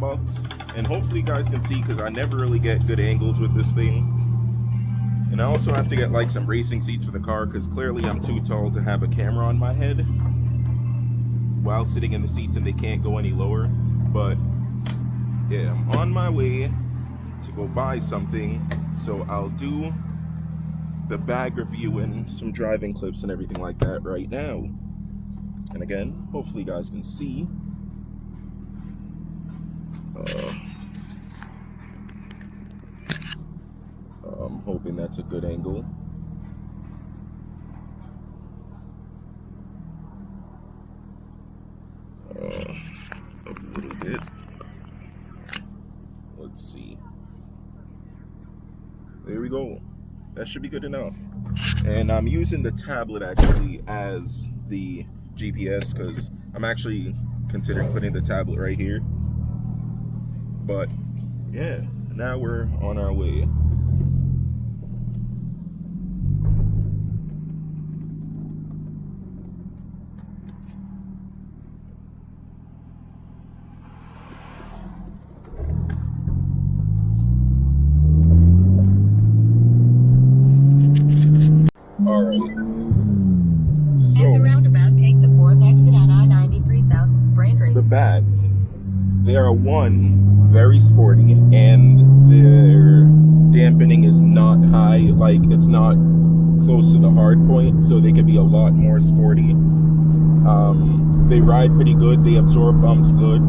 box, and hopefully you guys can see because I never really get good angles with this thing. And I also have to get like some racing seats for the car because clearly I'm too tall to have a camera on my head while sitting in the seats, and they can't go any lower. But yeah, I'm on my way to go buy something, so I'll do the bag review and some driving clips and everything like that right now. And again, hopefully you guys can see. I'm hoping that's a good angle. Up a little bit. Let's see. There we go. That should be good enough. And I'm using the tablet actually as the GPS because I'm actually considering putting the tablet right here. But yeah, now we're on our way. Alright. So, at the roundabout, take the 4th exit on I-93 South, Braintree. The bags. They are one, very sporty, and their dampening is not high, like it's not close to the hard point, so they could be a lot more sporty. They ride pretty good, they absorb bumps good.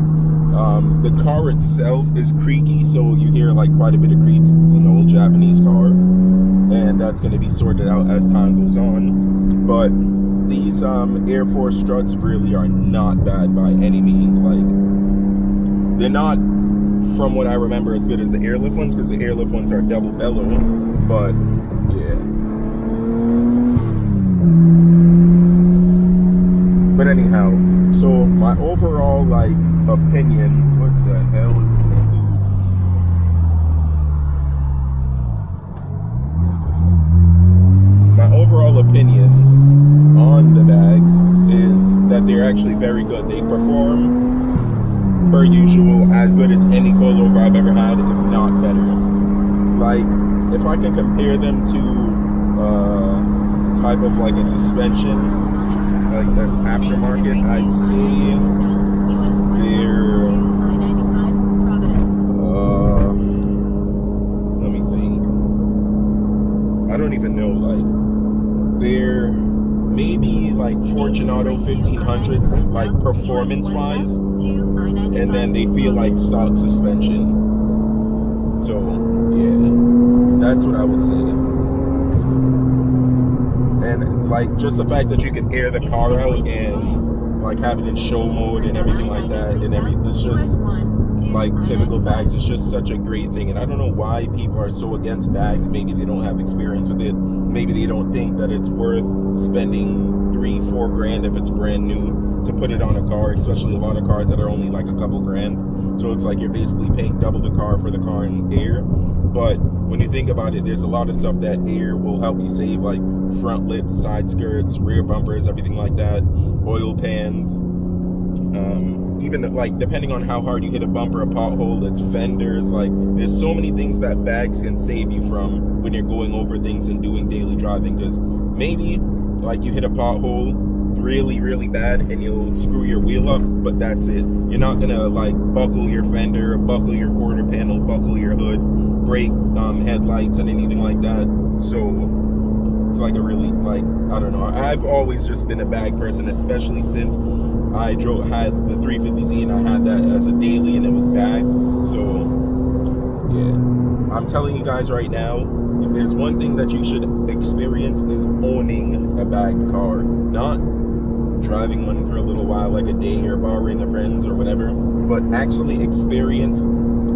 The car itself is creaky, so you hear like quite a bit of creaks. It's an old Japanese car, and that's going to be sorted out as time goes on. But these Airforce struts really are not bad by any means. Like, they're not, from what I remember, as good as the airlift ones, because the airlift ones are double bellow. But yeah. But anyhow, so my overall like opinion, what the hell is this dude? My overall opinion on the bags is that they're actually very good. They perform per usual as good as any coilover I've ever had, if not better. Like, if I can compare them to type of like a suspension, like that's aftermarket, I'd say they're let me think. I don't even know, like they're maybe like Fortunato 1500s, like performance wise, and then they feel like stock suspension. So yeah, that's what I would say. And like just the fact that you can air the car out and like have it in show mode and everything like that, and it's just like typical bags. It's just such a great thing, and I don't know why people are so against bags. Maybe they don't have experience with it. Maybe they don't think that it's worth spending $3-4 grand if it's brand new to put it on a car, especially a lot of cars that are only like a couple grand. So it's like you're basically paying double the car for the car in air. But when you think about it, there's a lot of stuff that air will help you save, like front lips, side skirts, rear bumpers, everything like that, oil pans, even like depending on how hard you hit a bumper, a pothole, it's fenders. Like there's so many things that bags can save you from when you're going over things and doing daily driving, because maybe like you hit a pothole really bad and you'll screw your wheel up, but that's it. You're not gonna like buckle your fender, buckle your quarter panel, buckle your hood, break headlights and anything like that. So it's like a really, like, I don't know, I've always just been a bag person, especially since I had the 350Z and I had that as a daily and it was bag. So yeah, I'm telling you guys right now, if there's one thing that you should experience is owning a bagged car, not driving one for a little while like a day or borrowing a friend's or whatever, but actually experience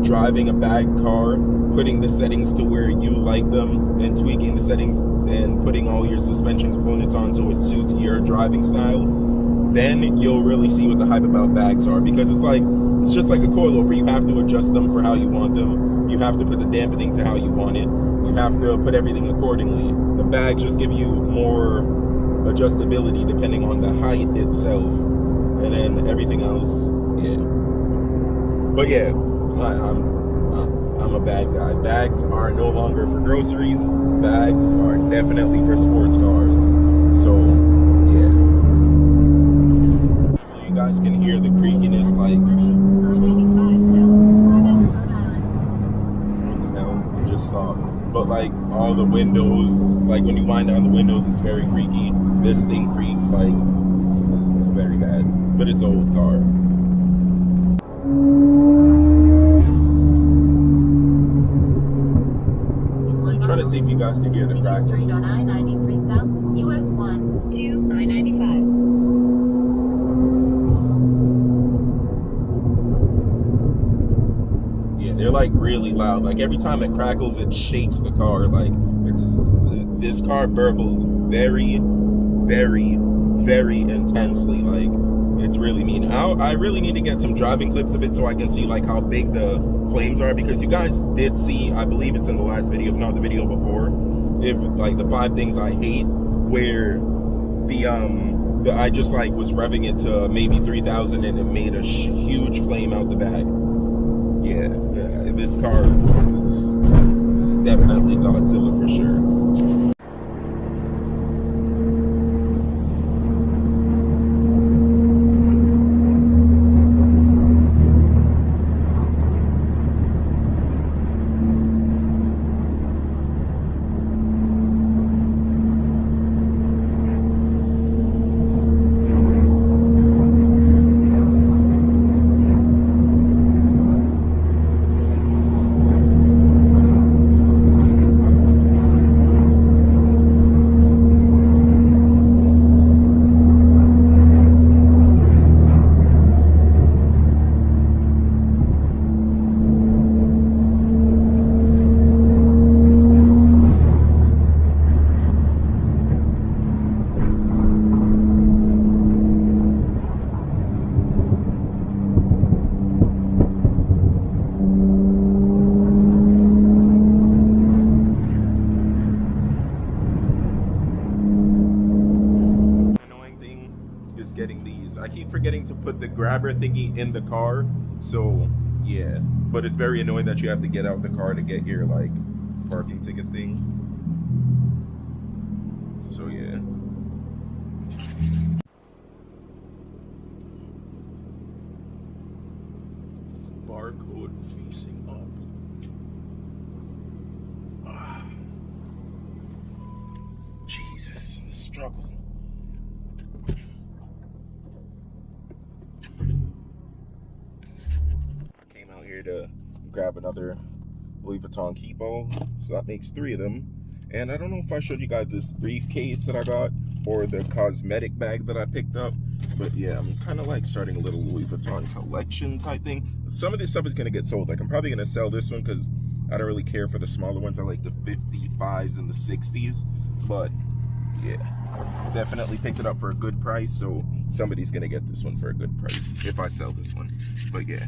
driving a bagged car, putting the settings to where you like them and tweaking the settings and putting all your suspension components on so it suits your driving style. Then you'll really see what the hype about bags are, because it's just like a coilover. You have to adjust them for how you want them. You have to put the dampening to how you want it. You have to put everything accordingly. The bags just give you more adjustability depending on the height itself, and then everything else, yeah. But yeah, I'm a bad guy. Bags are no longer for groceries. Bags are definitely for sports cars. So yeah. You guys can hear the creakiness, like R25 south, what the hell? It just stopped. But like all the windows, like when you wind down the windows, it's very creaky. This thing creaks like it's very bad. But it's an old car. Trying to see if you guys can hear the crackles. Street on I-93 south, US 1, 2, I-95. Yeah, they're like really loud. Like every time it crackles, it shakes the car. Like this car burbles very, very, very intensely. Like it's really mean. I really need to get some driving clips of it so I can see like how big the flames are, because you guys did see, I believe it's in the last video, if not the video before, if like the 5 things I hate, where the I just like was revving it to maybe 3,000 and it made a huge flame out the back. Yeah, this car is definitely Godzilla for sure. I keep forgetting to put the grabber thingy in the car, so yeah, but it's very annoying that you have to get out the car to get your like parking ticket thing. So yeah. Barcode facing up. Jesus, the struggle. Here to grab another Louis Vuitton keepo, so that makes 3 of them. And I don't know if I showed you guys this briefcase that I got or the cosmetic bag that I picked up, but yeah, I'm kind of like starting a little Louis Vuitton collection type thing. Some of this stuff is going to get sold. Like I'm probably going to sell this one because I don't really care for the smaller ones. I like the 55s and the 60s, but yeah, definitely picked it up for a good price, so somebody's going to get this one for a good price if I sell this one. But yeah.